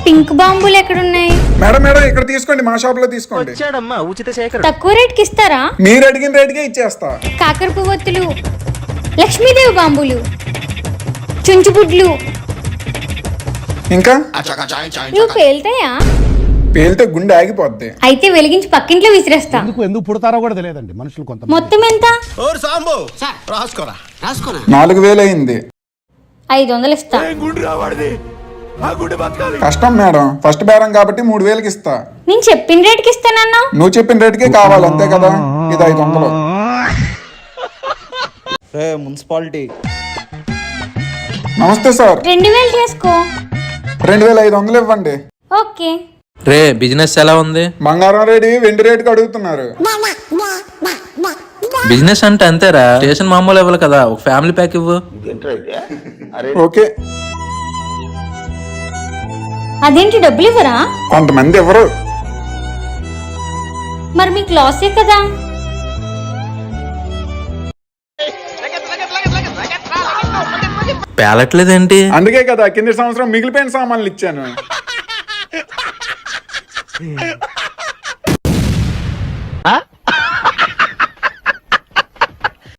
Pink బాంబులు ఎక్కడున్నాయి? Madam madam ఇక్కడ తీసుకోండి, మా షాప్ లో తీసుకోండి. తక్కువ రేట్కి ఇస్తారా? మీరు అడిగిన రేటుకే ఇచ్చేస్తా. కాకర పువ్వొత్తులు, లక్ష్మీదేవి బాంబులు, చుంచుబుడ్లు ఇంకా నువ్వు పేల్తాయా? పేలితే గుండె ఆగిపోద్ది. అయితే వెలిగించి పక్కింట్లో విసిరేస్తా. ఎందుకు పుడతారో కూడా తెలియదండి మనుషులు కొంత. మొత్తం ఎంత? 4000 అయింది. 500 ఇస్తా. కష్టం మేడం, ఫస్ట్ బేరం కాబట్టి 3000కి ఇస్తా. నేను చెప్పిన రేట్కి ఇస్తానన్నా. నువ్వు చెప్పిన రేటుకే కావాలి అంతే కదా. ఇది 500. మున్సిపాలిటీ. నమస్తే సార్. 2000 చేసుకో. 2500 ఇవ్వండి. ఓకే. రే బిజినెస్ ఎలా ఉంది? బంగారం రేటు వెండి రేటుకి అడుగుతున్నారు. బిజినెస్ అంటే అంతేరా, స్టేషన్ మామూలు ఇవ్వాలి కదా, ఒక ఫ్యామిలీ ప్యాక్ ఇవ్వు. ఓకే. అదేంటి డబ్బులు ఇవ్వరా? కొంతమంది ఎవరు. మరి మీకు లాసే కదా. పేలట్లేదేంటి? అందుకే కదా కింద సంవత్సరం మిగిలిపోయిన సామాన్లు ఇచ్చాను.